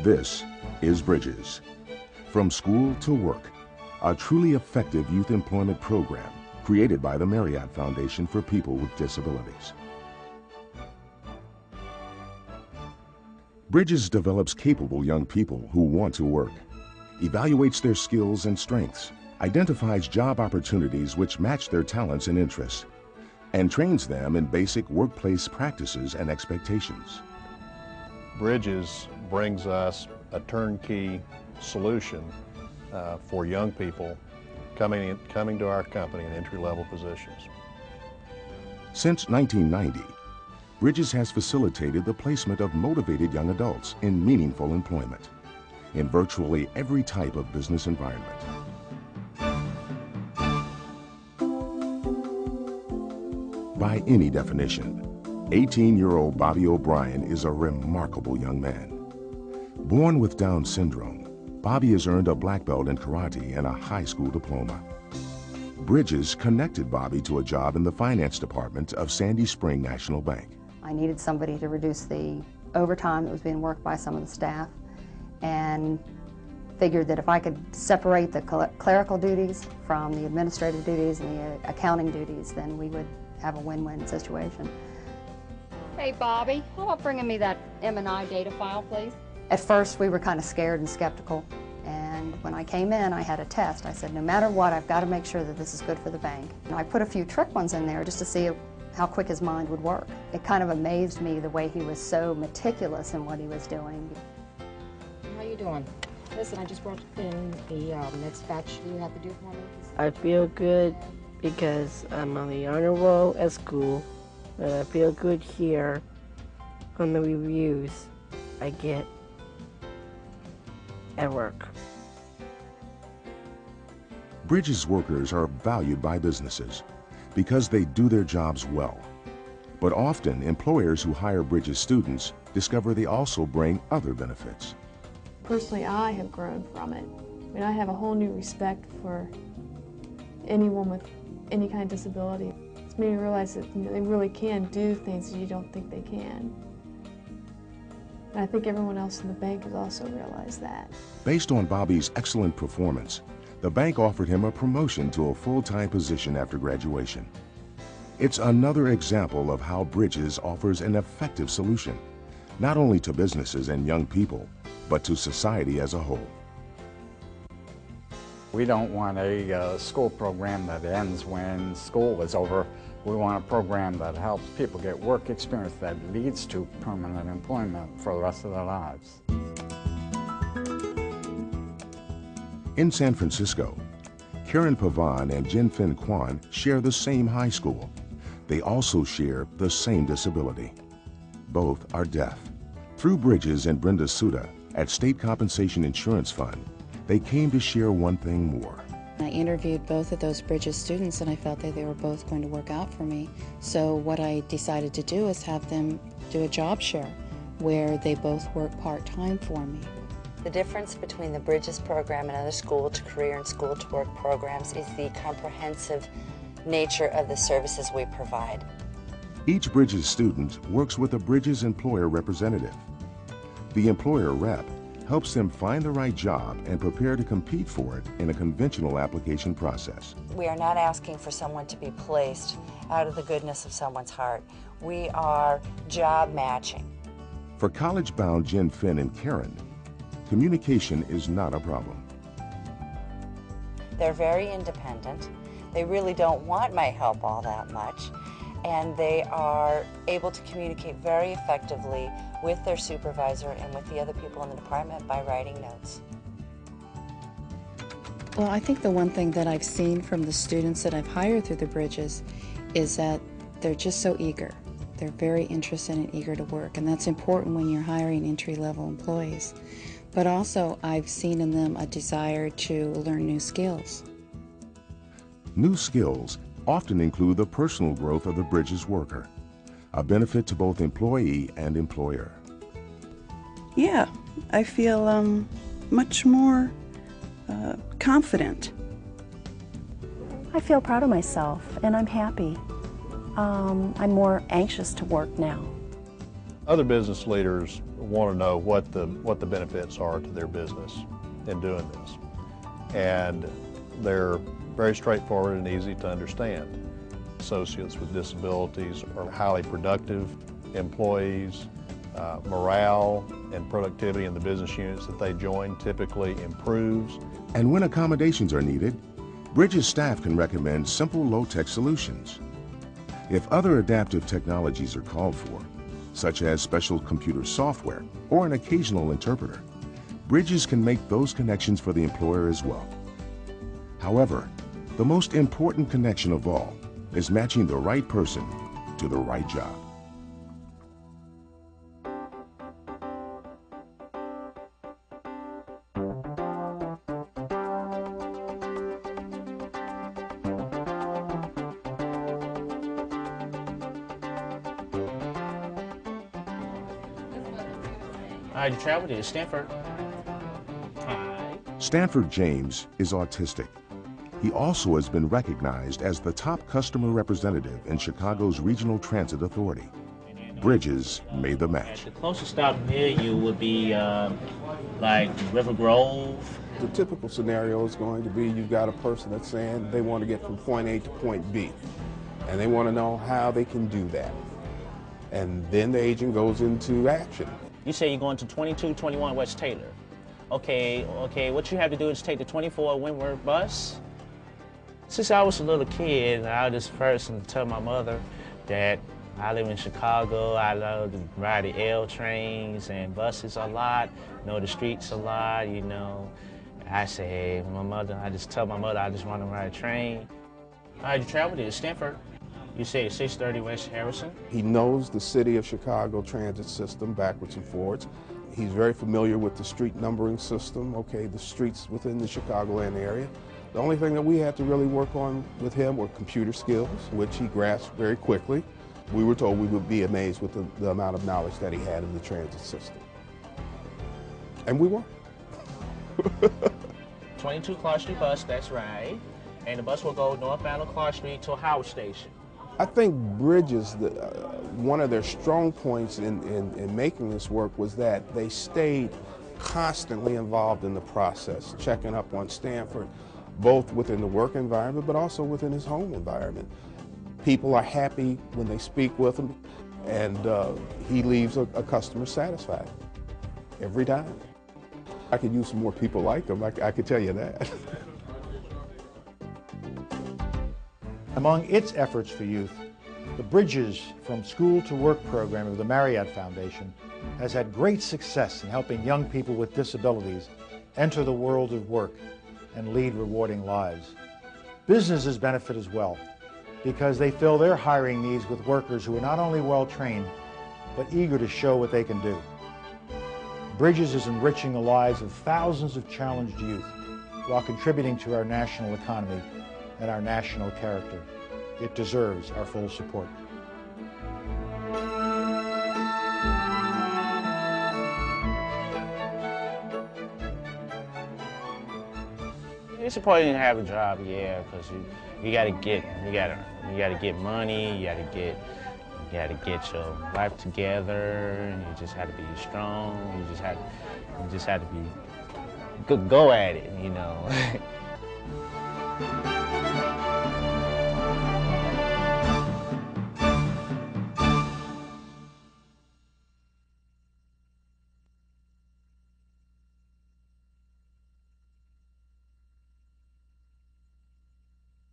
This is Bridges. From school to work, a truly effective youth employment program created by the Marriott Foundation for people with disabilities. Bridges develops capable young people who want to work, evaluates their skills and strengths, identifies job opportunities which match their talents and interests, and trains them in basic workplace practices and expectations. Bridges brings us a turnkey solution for young people coming to our company in entry-level positions. Since 1990, Bridges has facilitated the placement of motivated young adults in meaningful employment in virtually every type of business environment. By any definition, 18-year-old Bobby O'Brien is a remarkable young man. Born with Down syndrome, Bobby has earned a black belt in karate and a high school diploma. Bridges connected Bobby to a job in the finance department of Sandy Spring National Bank. I needed somebody to reduce the overtime that was being worked by some of the staff, and figured that if I could separate the clerical duties from the administrative duties and the accounting duties, then we would have a win-win situation. Hey Bobby, how about bringing me that M&I data file, please? At first we were kind of scared and skeptical, and when I came in I had a test. I said, no matter what, I've got to make sure that this is good for the bank. And I put a few trick ones in there just to see how quick his mind would work. It kind of amazed me the way he was so meticulous in what he was doing. How you doing? Listen, I just brought in the next batch you have to do for me. I feel good because I'm on the honor roll at school, and I feel good here on the reviews I get at work. Bridges workers are valued by businesses because they do their jobs well. But often, employers who hire Bridges students discover they also bring other benefits. Personally, I have grown from it. I mean, I have a whole new respect for anyone with any kind of disability. It's made me realize that they really can do things that you don't think they can. And I think everyone else in the bank has also realized that. Based on Bobby's excellent performance, the bank offered him a promotion to a full-time position after graduation. It's another example of how Bridges offers an effective solution, not only to businesses and young people, but to society as a whole. We don't want a school program that ends when school is over. We want a program that helps people get work experience that leads to permanent employment for the rest of their lives. In San Francisco, Karen Pavan and Jin Fin Kwan share the same high school. They also share the same disability. Both are deaf. Through Bridges and Brenda Suda at State Compensation Insurance Fund, they came to share one thing more. I interviewed both of those Bridges students and I felt that they were both going to work out for me. So what I decided to do is have them do a job share where they both work part-time for me. The difference between the Bridges program and other school-to-career and school-to-work programs is the comprehensive nature of the services we provide. Each Bridges student works with a Bridges employer representative. The employer rep helps them find the right job and prepare to compete for it in a conventional application process. We are not asking for someone to be placed out of the goodness of someone's heart. We are job matching. For college-bound Jen Finn and Karen, communication is not a problem. They're very independent. They really don't want my help all that much, and they are able to communicate very effectively with their supervisor and with the other people in the department by writing notes. Well, I think the one thing that I've seen from the students that I've hired through the Bridges is that they're just so eager. They're very interested and eager to work, and that's important when you're hiring entry-level employees. But also, I've seen in them a desire to learn new skills. New skills often include the personal growth of the Bridges worker, a benefit to both employee and employer. Yeah, I feel much more confident. I feel proud of myself and I'm happy. I'm more anxious to work now. Other business leaders want to know what the benefits are to their business in doing this. And they're very straightforward and easy to understand. Associates with disabilities are highly productive employees. Morale and productivity in the business units that they join typically improves. And when accommodations are needed, Bridges staff can recommend simple low-tech solutions. If other adaptive technologies are called for, such as special computer software or an occasional interpreter, Bridges can make those connections for the employer as well. However, the most important connection of all is matching the right person to the right job. Hi, you traveled to Stanford. Hi. Stanford James is autistic. He also has been recognized as the top customer representative in Chicago's Regional Transit Authority. Bridges made the match. The closest stop near you would be like River Grove. The typical scenario is going to be you've got a person that's saying they want to get from point A to point B, and they want to know how they can do that. And then the agent goes into action. You say you're going to 2221 West Taylor. Okay, what you have to do is take the 24 Windward bus. Since I was a little kid, I was just first and tell my mother that I live in Chicago. I love to ride the L trains and buses a lot, know the streets a lot, you know. I say, hey, I just tell my mother I just want to ride a train. You traveled to Stanford. You say 630 West Harrison? He knows the city of Chicago transit system backwards and forwards. He's very familiar with the street numbering system, the streets within the Chicagoland area. The only thing that we had to really work on with him were computer skills, which he grasped very quickly. We were told we would be amazed with the amount of knowledge that he had in the transit system. And we were. 22 Clark Street bus, that's right. And the bus will go northbound on Clark Street to Howard Station. I think Bridges, one of their strong points in making this work was that they stayed constantly involved in the process, checking up on Stanford, both within the work environment, but also within his home environment. People are happy when they speak with him, and he leaves a customer satisfied every time. I could use some more people like him, I could tell you that. Among its efforts for youth, the Bridges from School to Work program of the Marriott Foundation has had great success in helping young people with disabilities enter the world of work and lead rewarding lives. Businesses benefit as well because they fill their hiring needs with workers who are not only well-trained, but eager to show what they can do. Bridges is enriching the lives of thousands of challenged youth while contributing to our national economy and our national character. It deserves our full support. It's important to have a job, yeah, because you gotta get money, you gotta get your life together, and you just have to be strong. You just have to be go at it, you know.